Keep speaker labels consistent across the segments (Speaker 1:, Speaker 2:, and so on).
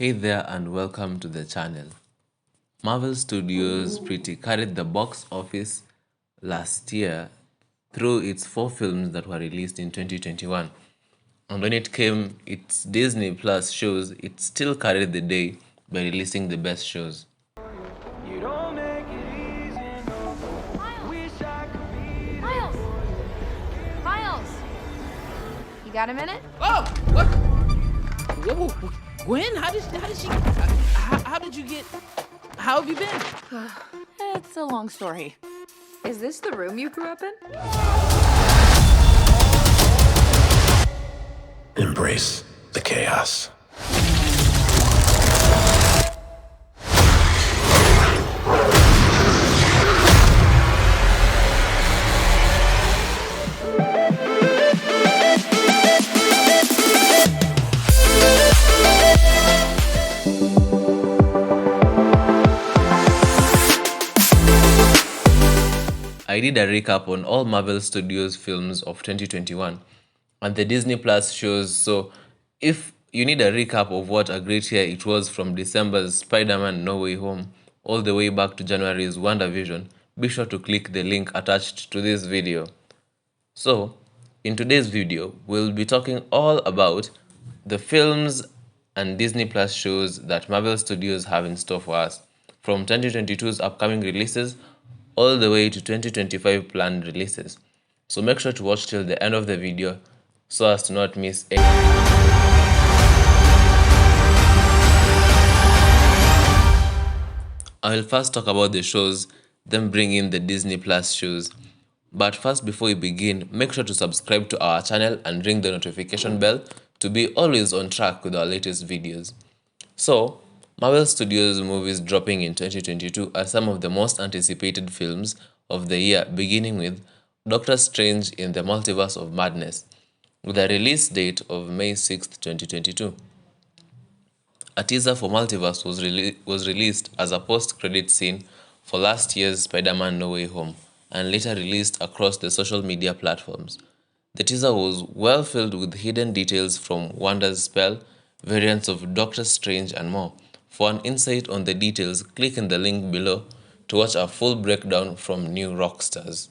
Speaker 1: Hey there and welcome to the channel. Marvel Studios pretty carried the box office last year through its 4 films that were released in 2021. And when it came its Disney Plus shows, it still carried the day by releasing the best shows.
Speaker 2: You don't make it easy, no. Wish I could be there.
Speaker 3: Miles! You got a minute?
Speaker 4: Oh, what? Whoa, Gwen, how did she? How did you get? How have you been?
Speaker 3: It's a long story. Is this the room you grew up in?
Speaker 5: Embrace the chaos.
Speaker 1: I did a recap on all Marvel Studios films of 2021 and the Disney Plus shows, so if you need a recap of what a great year it was from December's Spider-Man No Way Home all the way back to January's WandaVision, be sure to click the link attached to this video. So, in today's video, we'll be talking all about the films and Disney Plus shows that Marvel Studios have in store for us, from 2022's upcoming releases all the way to 2025 planned releases. So make sure to watch till the end of the video so as to not miss any. I will first talk about the shows, then bring in the Disney Plus shows. But first, before we begin, make sure to subscribe to our channel and ring the notification bell to be always on track with our latest videos. So, Marvel Studios movies dropping in 2022 are some of the most anticipated films of the year, beginning with Doctor Strange in the Multiverse of Madness, with a release date of May 6, 2022. A teaser for Multiverse was released as a post-credit scene for last year's Spider-Man No Way Home and later released across the social media platforms. The teaser was well filled with hidden details from Wanda's spell, variants of Doctor Strange and more. For an insight on the details, click in the link below to watch a full breakdown from New Rockstars.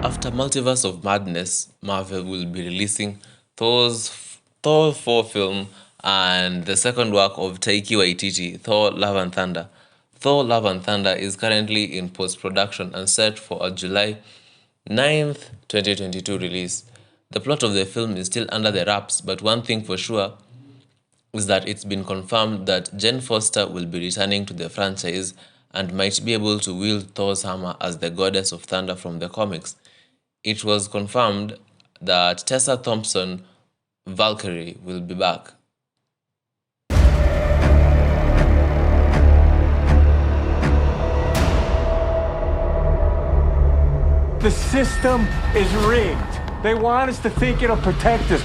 Speaker 1: After Multiverse of Madness, Marvel will be releasing Thor 4 film and the second work of Taiki Waititi, Thor Love and Thunder. Thor Love and Thunder is currently in post-production and set for a July 9th, 2022 release. The plot of the film is still under the wraps, but one thing for sure is that it's been confirmed that Jane Foster will be returning to the franchise and might be able to wield Thor's hammer as the goddess of thunder from the comics. It was confirmed that Tessa Thompson, Valkyrie, will be back.
Speaker 2: The system is rigged. They want us to think it'll protect us.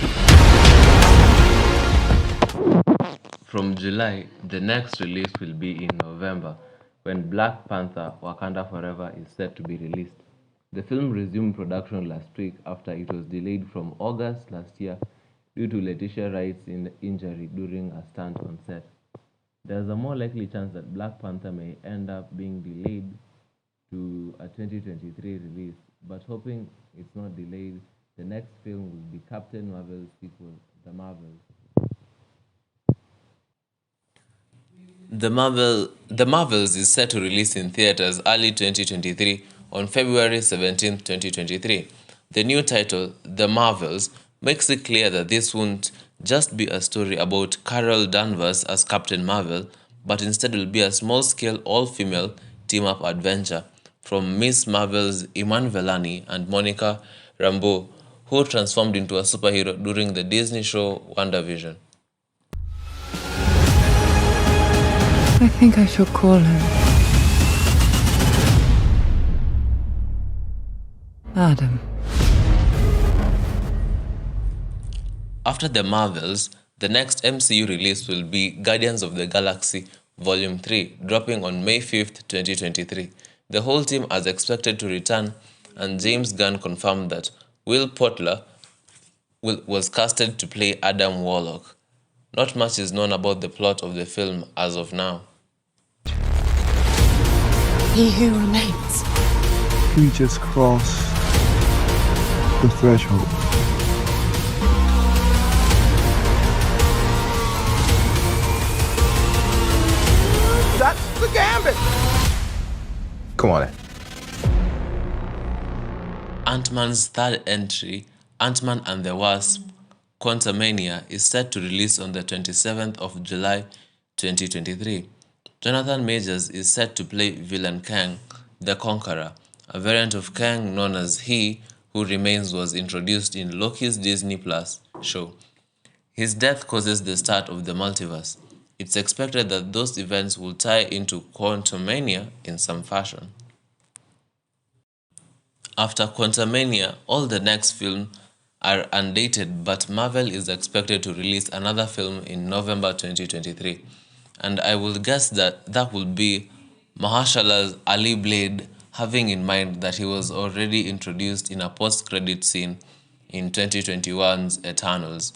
Speaker 1: From July, the next release will be in November, when Black Panther: Wakanda Forever is set to be released. The film resumed production last week after it was delayed from August last year due to Letitia Wright's injury during a stunt on set. There's a more likely chance that Black Panther may end up being delayed to a 2023 release, but hoping it's not delayed, the next film will be Captain Marvel's sequel, The Marvels. The Marvels is set to release in theaters early 2023 on February 17, 2023. The new title, The Marvels, makes it clear that this won't just be a story about Carol Danvers as Captain Marvel, but instead will be a small-scale all-female team-up adventure from Miss Marvel's Iman Vellani and Monica Rambeau, who transformed into a superhero during the Disney show WandaVision.
Speaker 6: I think I shall call him Adam.
Speaker 1: After The Marvels, the next MCU release will be Guardians of the Galaxy Volume 3, dropping on May 5th, 2023. The whole team is expected to return and James Gunn confirmed that Will Potler was casted to play Adam Warlock. Not much is known about the plot of the film as of now.
Speaker 7: He who remains.
Speaker 8: We just crossed the threshold.
Speaker 9: That's the gambit!
Speaker 5: Come on in.
Speaker 1: Ant-Man's third entry, Ant-Man and the Wasp: Quantumania, is set to release on the 27th of July 2023. Jonathan Majors is set to play villain Kang the Conqueror, a variant of Kang known as He Who Remains was introduced in Loki's Disney Plus show. His death causes the start of the multiverse. It's expected that those events will tie into Quantumania in some fashion. After Quantumania, all the next films are undated, but Marvel is expected to release another film in November 2023. And I will guess that will be Mahershala's Ali Blade, having in mind that he was already introduced in a post-credit scene in 2021's Eternals.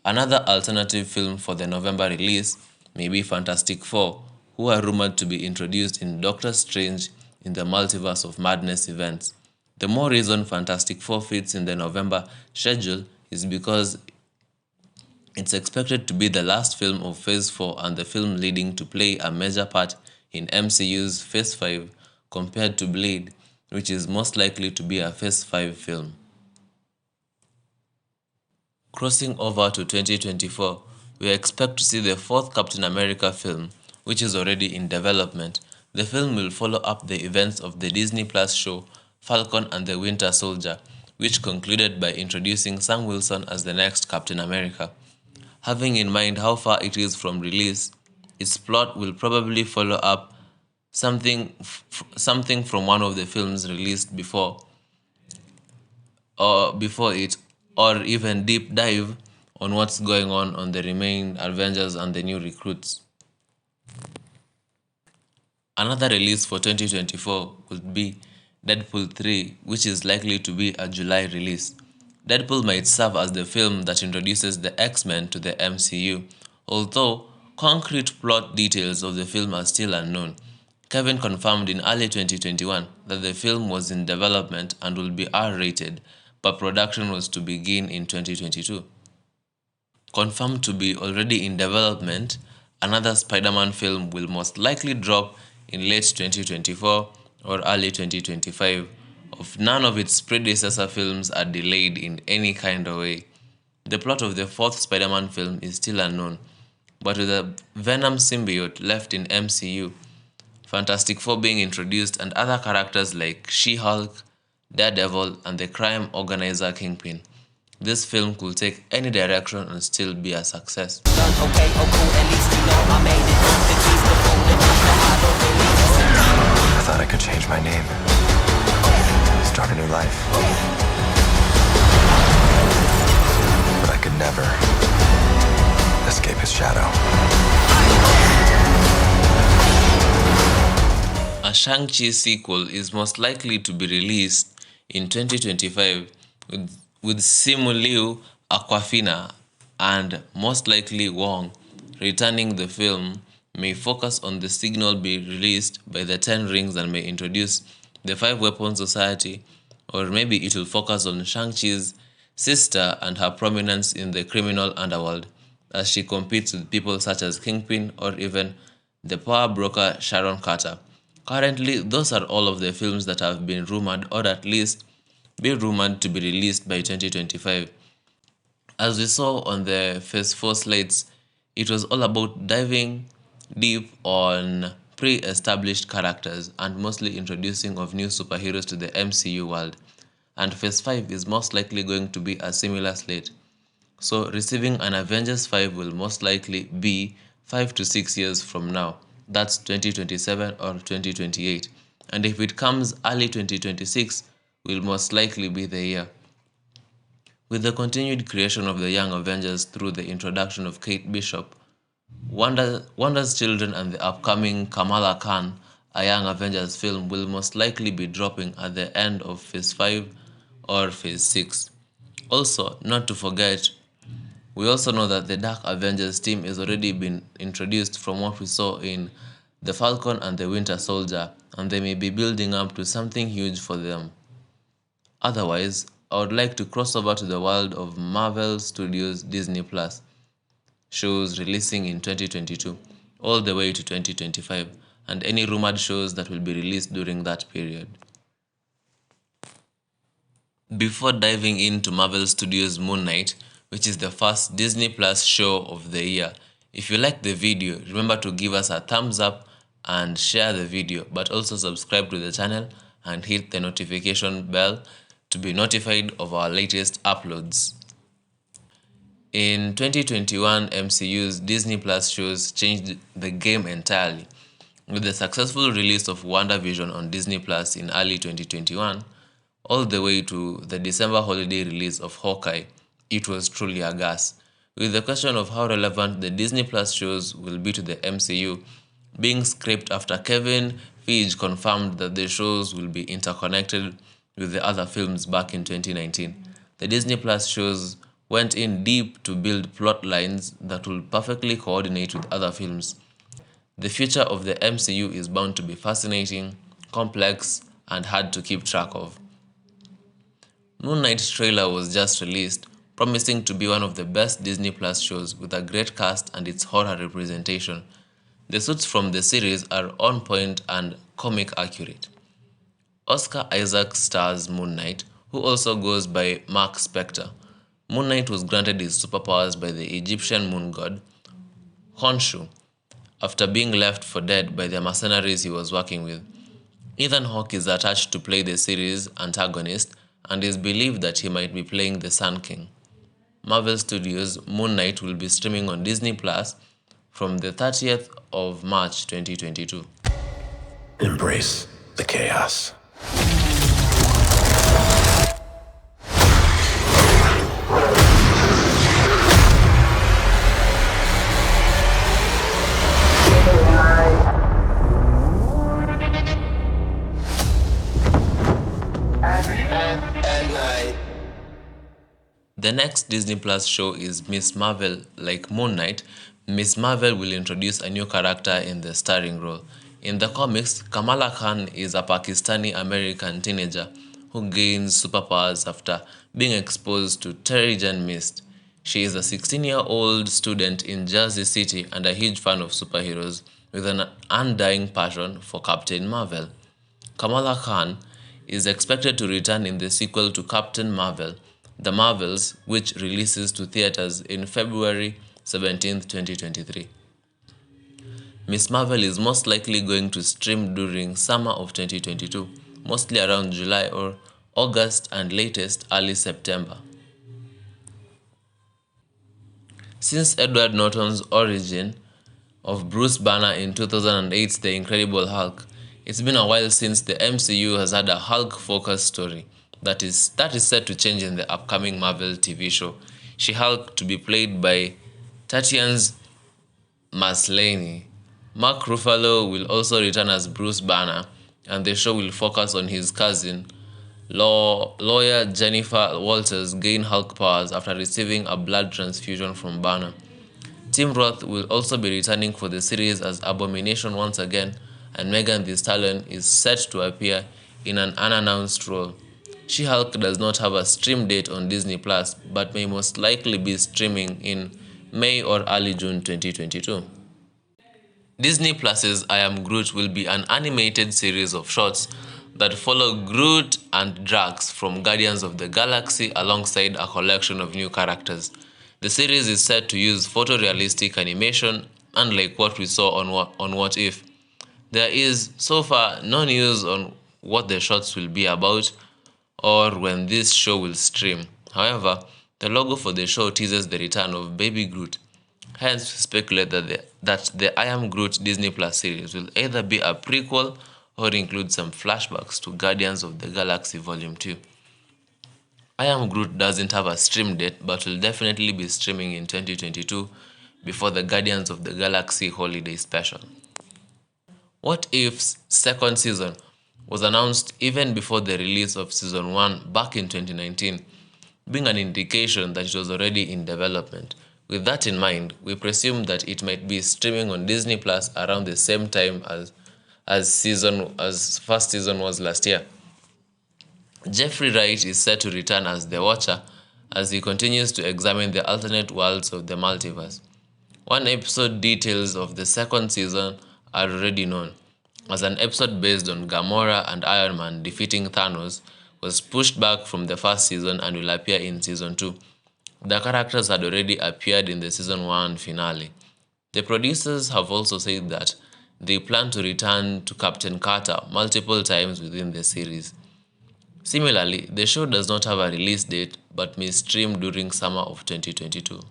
Speaker 1: Another alternative film for the November release may be Fantastic Four, who are rumored to be introduced in Doctor Strange in the Multiverse of Madness events. The more reason Fantastic Four fits in the November schedule is because it's expected to be the last film of Phase 4 and the film leading to play a major part in MCU's Phase 5 compared to Blade, which is most likely to be a Phase 5 film. Crossing over to 2024, we expect to see the fourth Captain America film, which is already in development. The film will follow up the events of the Disney Plus show Falcon and the Winter Soldier, which concluded by introducing Sam Wilson as the next Captain America. Having in mind how far it is from release, its plot will probably follow up something from one of the films released before it, or even deep dive on what's going on the remaining Avengers and the new recruits. Another release for 2024 could be Deadpool 3, which is likely to be a July release. Deadpool might serve as the film that introduces the X-Men to the MCU, although concrete plot details of the film are still unknown. Kevin confirmed in early 2021 that the film was in development and will be R-rated, but production was to begin in 2022. Confirmed to be already in development, another Spider-Man film will most likely drop in late 2024 or early 2025. None of its predecessor films are delayed in any kind of way. The plot of the fourth Spider-Man film is still unknown, but with the Venom symbiote left in MCU, Fantastic Four being introduced, and other characters like She-Hulk, Daredevil, and the crime organizer Kingpin, this film could take any direction and still be a success.
Speaker 10: I
Speaker 5: thought I could change my name. Start a new life. But I could never escape his shadow.
Speaker 1: A Shang-Chi sequel is most likely to be released in 2025 with Simu Liu, Awkwafina, and most likely Wong returning. The film may focus on the signal being released by the Ten Rings and may introduce the Five Weapons Society, or maybe it will focus on Shang-Chi's sister and her prominence in the criminal underworld as she competes with people such as Kingpin or even the power broker Sharon Carter. Currently, those are all of the films that have been rumored, or at least be rumored to be released by 2025. As we saw on the Phase 4 slates, it was all about diving deep on pre-established characters and mostly introducing of new superheroes to the MCU world. And Phase 5 is most likely going to be a similar slate. So receiving an Avengers 5 will most likely be 5 to 6 years from now. That's 2027 or 2028. And if it comes early 2026, will most likely be the year. With the continued creation of the Young Avengers through the introduction of Kate Bishop, Wanda's children and the upcoming Kamala Khan a Young Avengers film will most likely be dropping at the end of Phase 5 or Phase 6. Also, not to forget, we also know that the Dark Avengers team is already been introduced from what we saw in The Falcon and the Winter Soldier, and they may be building up to something huge for them. Otherwise, I would like to cross over to the world of Marvel Studios Disney Plus shows releasing in 2022 all the way to 2025, and any rumored shows that will be released during that period. Before diving into Marvel Studios Moon Knight, which is the first Disney Plus show of the year, if you like the video, remember to give us a thumbs up and share the video, but also subscribe to the channel and hit the notification bell to be notified of our latest uploads. In 2021, MCU's Disney Plus shows changed the game entirely. With the successful release of WandaVision on Disney Plus in early 2021, all the way to the December holiday release of Hawkeye, it was truly a gas, with the question of how relevant the Disney Plus shows will be to the MCU being scrapped after Kevin Feige confirmed that the shows will be interconnected with the other films back in 2019. The Disney Plus shows went in deep to build plot lines that will perfectly coordinate with other films. The future of the MCU is bound to be fascinating, complex, and hard to keep track of. Moon Knight's trailer was just released, promising to be one of the best Disney Plus shows with a great cast and its horror representation. The suits from the series are on point and comic accurate. Oscar Isaac stars Moon Knight, who also goes by Mark Spector. Moon Knight was granted his superpowers by the Egyptian moon god, Khonshu, after being left for dead by the mercenaries he was working with. Ethan Hawke is attached to play the series' antagonist and is believed that he might be playing the Sun King. Marvel Studios' Moon Knight will be streaming on Disney Plus from the 30th of March 2022.
Speaker 5: Embrace the chaos.
Speaker 1: The next Disney Plus show is Miss Marvel. Like Moon Knight, Miss Marvel will introduce a new character in the starring role. In the comics, Kamala Khan is a Pakistani-American teenager who gains superpowers after being exposed to Terrigen Mist. She is a 16-year-old student in Jersey City and a huge fan of superheroes with an undying passion for Captain Marvel. Kamala Khan is expected to return in the sequel to Captain Marvel, The Marvels, which releases to theaters in February 17, 2023. Miss Marvel is most likely going to stream during summer of 2022, mostly around July or August and latest early September. Since Edward Norton's origin of Bruce Banner in 2008's The Incredible Hulk, it's been a while since the MCU has had a Hulk-focused story. That is set to change in the upcoming Marvel TV show, She-Hulk, to be played by Tatiana Maslany. Mark Ruffalo will also return as Bruce Banner, and the show will focus on his cousin, lawyer Jennifer Walters, gain Hulk powers after receiving a blood transfusion from Banner. Tim Roth will also be returning for the series as Abomination once again, and Megan Thee Stallion is set to appear in an unannounced role. She-Hulk does not have a stream date on Disney Plus, but may most likely be streaming in May or early June 2022. Disney Plus's I Am Groot will be an animated series of shorts that follow Groot and Drax from Guardians of the Galaxy alongside a collection of new characters. The series is set to use photorealistic animation, unlike what we saw on What If. There is, so far, no news on what the shorts will be about or when this show will stream. However, the logo for the show teases the return of Baby Groot. Hence, we speculate that the I Am Groot Disney Plus series will either be a prequel or include some flashbacks to Guardians of the Galaxy Volume 2. I Am Groot doesn't have a stream date, but will definitely be streaming in 2022 before the Guardians of the Galaxy Holiday Special. What If's second season was announced even before the release of season 1 back in 2019, being an indication that it was already in development. With that in mind, we presume that it might be streaming on Disney Plus around the same time as first season was last year. Jeffrey Wright is set to return as the Watcher as he continues to examine the alternate worlds of the multiverse. One episode details of the second season are already known, as an episode based on Gamora and Iron Man defeating Thanos was pushed back from the first season and will appear in season 2. The characters had already appeared in the season 1 finale. The producers have also said that they plan to return to Captain Carter multiple times within the series. Similarly, the show does not have a release date but may stream during summer of 2022.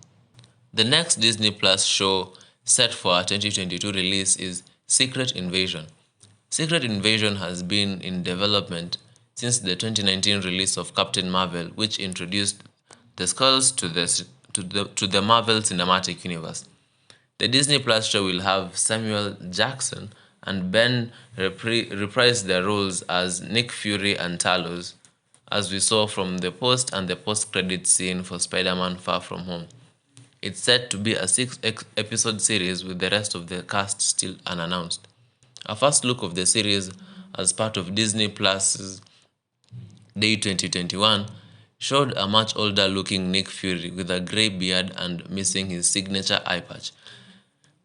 Speaker 1: The next Disney Plus show set for a 2022 release is Secret Invasion. Secret Invasion has been in development since the 2019 release of Captain Marvel, which introduced the Skrulls to the Marvel Cinematic Universe. The Disney Plus show will have Samuel Jackson and Ben reprise their roles as Nick Fury and Talos, as we saw from the post and the post-credit scene for Spider-Man Far From Home. It's set to be a 6-episode series with the rest of the cast still unannounced. A first look of the series as part of Disney Plus's Day 2021 showed a much older looking Nick Fury with a grey beard and missing his signature eye patch.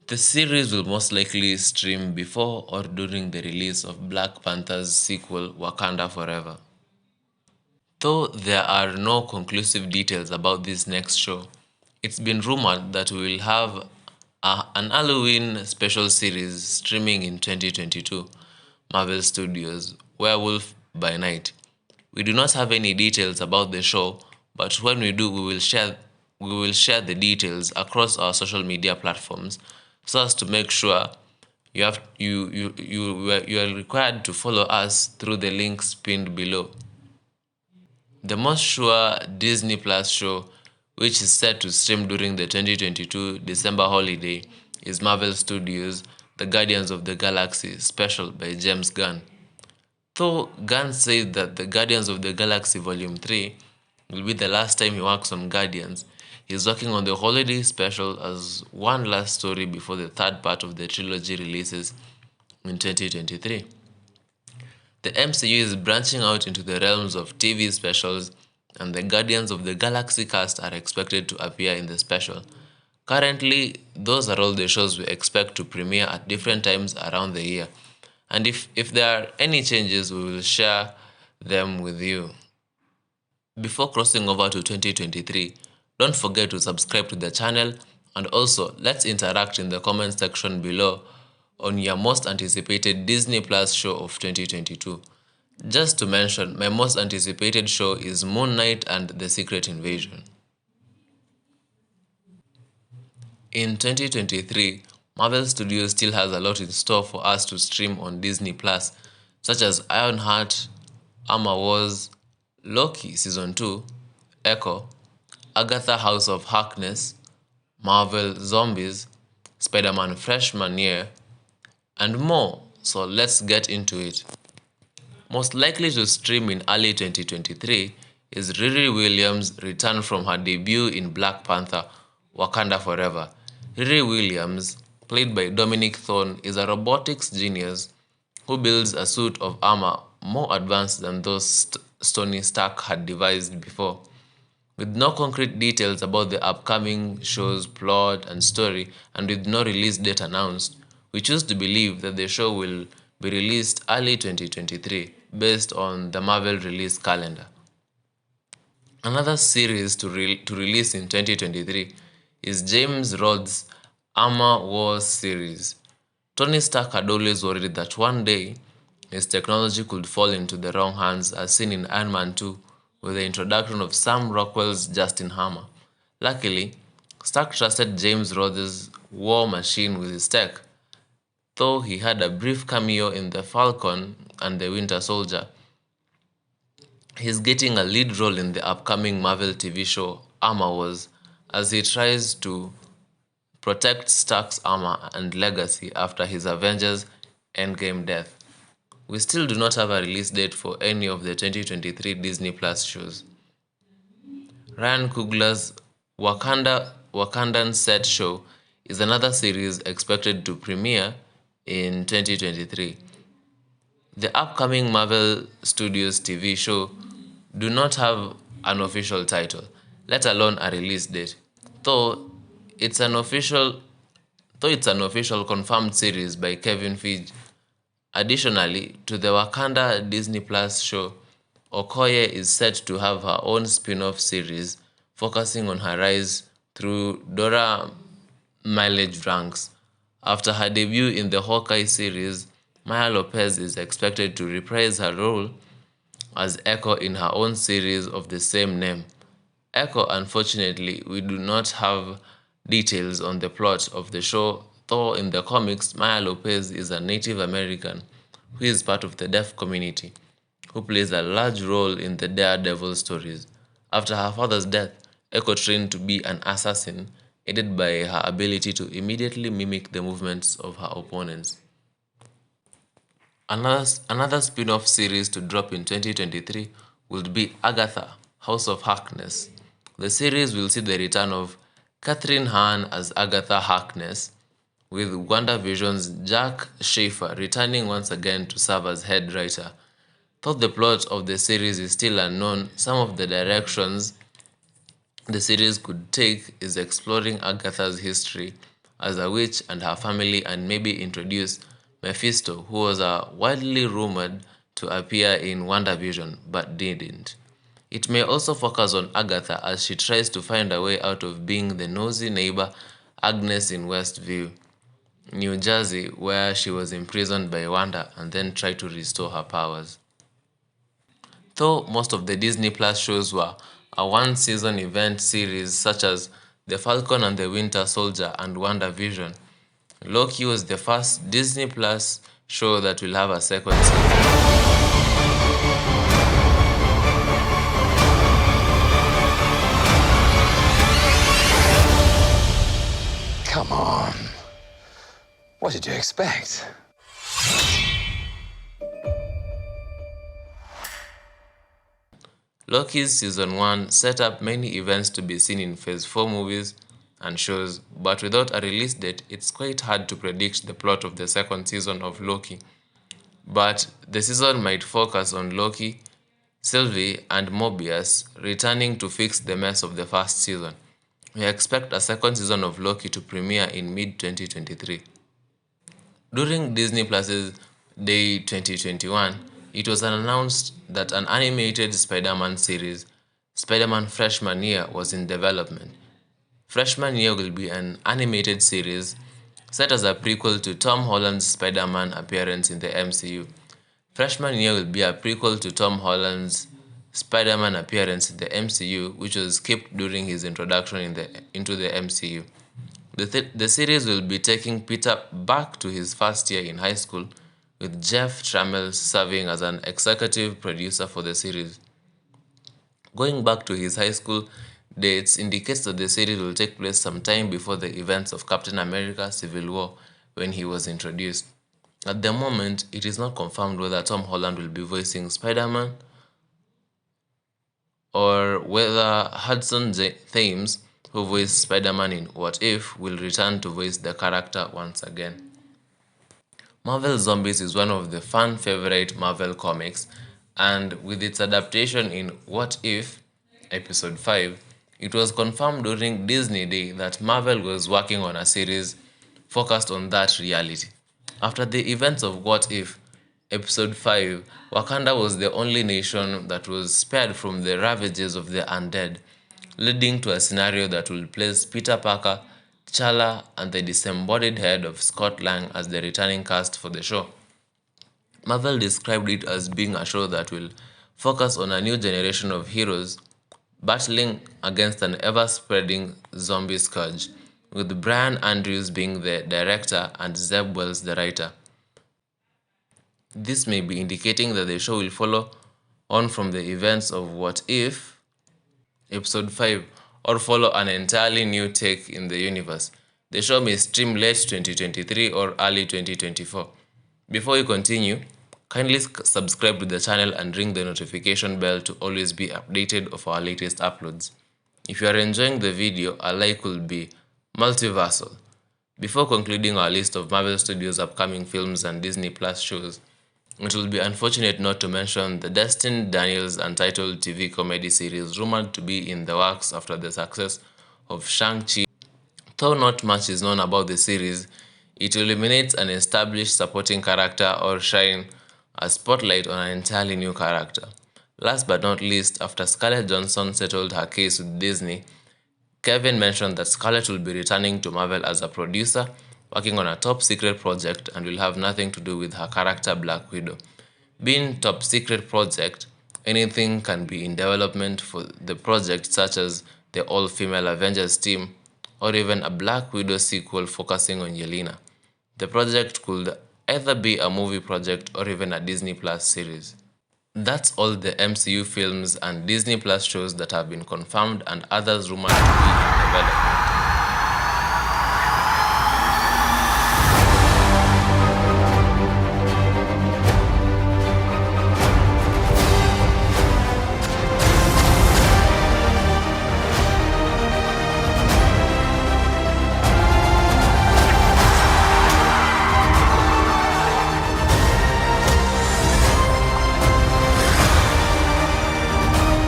Speaker 1: The series will most likely stream before or during the release of Black Panther's sequel Wakanda Forever. Though there are no conclusive details about this next show, it's been rumored that we will have an Halloween special series streaming in 2022, Marvel Studios' Werewolf by Night. We do not have any details about the show, but when we do, we will share the details across our social media platforms so as to make sure you are required to follow us through the links pinned below. The most sure Disney Plus show, which is set to stream during the 2022 December holiday, is Marvel Studios' The Guardians of the Galaxy special by James Gunn. Though Gunn said that The Guardians of the Galaxy Volume 3 will be the last time he works on Guardians, he is working on the holiday special as one last story before the third part of the trilogy releases in 2023. The MCU is branching out into the realms of TV specials, and the Guardians of the Galaxy cast are expected to appear in the special. Currently, those are all the shows we expect to premiere at different times around the year, and if there are any changes, we will share them with you. Before crossing over to 2023, don't forget to subscribe to the channel, and also let's interact in the comment section below on your most anticipated Disney Plus show of 2022. Just to mention, my most anticipated show is Moon Knight and the Secret Invasion. In 2023, Marvel Studios still has a lot in store for us to stream on Disney Plus, such as Ironheart, Armor Wars, Loki Season 2, Echo, Agatha House of Harkness, Marvel Zombies, Spider-Man Freshman Year, and more, so let's get into it. Most likely to stream in early 2023 is Riri Williams' return from her debut in Black Panther, Wakanda Forever. Riri Williams, played by Dominic Thorne, is a robotics genius who builds a suit of armor more advanced than those Tony Stark had devised before. With no concrete details about the upcoming show's plot and story, and with no release date announced, we choose to believe that the show will be released early 2023 based on the Marvel release calendar. Another series to release in 2023 is James Rhodes' Armor Wars series. Tony Stark had always worried that one day his technology could fall into the wrong hands, as seen in Iron Man 2 with the introduction of Sam Rockwell's Justin Hammer. Luckily, Stark trusted James Rhodes' war machine with his tech. Though he had a brief cameo in The Falcon and the Winter Soldier, he's getting a lead role in the upcoming Marvel TV show Armor Wars, as he tries to protect Stark's armor and legacy after his Avengers Endgame death. We still do not have a release date for any of the 2023 Disney Plus shows. Ryan Coogler's Wakandan Set Show is another series expected to premiere in 2023. The upcoming Marvel Studios TV show do not have an official title, let alone a release date, though it's an official confirmed series by Kevin Feige. Additionally, to the Wakanda Disney Plus show, Okoye is set to have her own spin-off series focusing on her rise through Dora Milaje ranks. After her debut in the Hawkeye series, Maya Lopez is expected to reprise her role as Echo in her own series of the same name. Echo, unfortunately, we do not have details on the plot of the show, though in the comics, Maya Lopez is a Native American who is part of the deaf community, who plays a large role in the Daredevil stories. After her father's death, Echo trained to be an assassin, aided by her ability to immediately mimic the movements of her opponents. Another spin-off series to drop in 2023 would be Agatha, House of Harkness. The series will see the return of Catherine Hahn as Agatha Harkness, with WandaVision's Jack Schaefer returning once again to serve as head writer. Though the plot of the series is still unknown, some of the directions the series could take is exploring Agatha's history as a witch and her family, and maybe introduce Mephisto, who was widely rumored to appear in WandaVision but didn't. It may also focus on Agatha as she tries to find a way out of being the nosy neighbor Agnes in Westview, New Jersey, where she was imprisoned by Wanda and then tried to restore her powers. Though most of the Disney Plus shows were a one-season event series such as The Falcon and the Winter Soldier and WandaVision, Loki was the first Disney Plus show that will have a second season.
Speaker 5: Come on. What did you expect?
Speaker 1: Loki's Season 1 set up many events to be seen in Phase 4 movies and shows, but without a release date, it's quite hard to predict the plot of the second season of Loki. But the season might focus on Loki, Sylvie, and Mobius returning to fix the mess of the first season. We expect a second season of Loki to premiere in mid-2023. During Disney Plus's Day 2021, it was announced that an animated Spider-Man series, Spider-Man Freshman Year, was in development. Freshman Year will be an animated series set as a prequel to Tom Holland's Spider-Man appearance in the MCU. Freshman Year will be a prequel to Tom Holland's Spider-Man appearance in the MCU, which was skipped during his introduction into the MCU. The series will be taking Peter back to his first year in high school, with Jeff Trammell serving as an executive producer for the series. Going back to his high school dates indicates that the series will take place sometime before the events of Captain America: Civil War, when he was introduced. At the moment, it is not confirmed whether Tom Holland will be voicing Spider-Man or whether Hudson Thames, who voiced Spider-Man in What If, will return to voice the character once again. Marvel Zombies is one of the fan favorite Marvel comics, and with its adaptation in What If, Episode 5, it was confirmed during Disney Day that Marvel was working on a series focused on that reality. After the events of What If, Episode 5, Wakanda was the only nation that was spared from the ravages of the undead, leading to a scenario that will place Peter Parker, T'Challa, and the disembodied head of Scott Lang as the returning cast for the show. Marvel described it as being a show that will focus on a new generation of heroes battling against an ever-spreading zombie scourge, with Brian Andrews being the director and Zeb Wells the writer. This may be indicating that the show will follow on from the events of What If, Episode 5, or follow an entirely new take in the universe. The show may stream late 2023 or early 2024. Before we continue, kindly subscribe to the channel and ring the notification bell to always be updated of our latest uploads. If you are enjoying the video, a like will be multiversal. Before concluding our list of Marvel Studios' upcoming films and Disney Plus shows, it will be unfortunate not to mention the Destin Daniels Untitled TV comedy series rumored to be in the works after the success of Shang-Chi. Though not much is known about the series, it eliminates an established supporting character or shine a spotlight on an entirely new character. Last but not least, after Scarlett Johansson settled her case with Disney, Kevin mentioned that Scarlett will be returning to Marvel as a producer, working on a top-secret project and will have nothing to do with her character Black Widow. Being top-secret project, anything can be in development for the project, such as the all-female Avengers team or even a Black Widow sequel focusing on Yelena. The project could either be a movie project or even a Disney Plus series. That's all the MCU films and Disney Plus shows that have been confirmed and others rumored to be in development.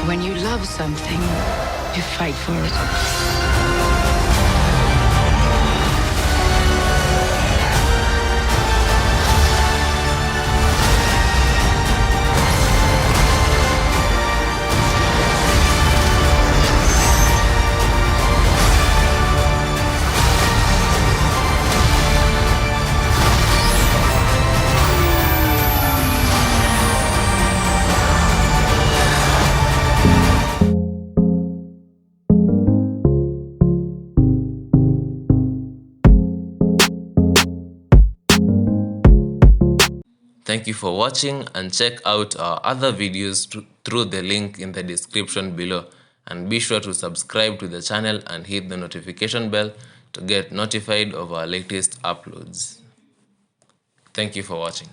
Speaker 7: When you love something, you fight for it.
Speaker 1: Thank you for watching, and check out our other videos through the link in the description below, and be sure to subscribe to the channel and hit the notification bell to get notified of our latest uploads. Thank you for watching.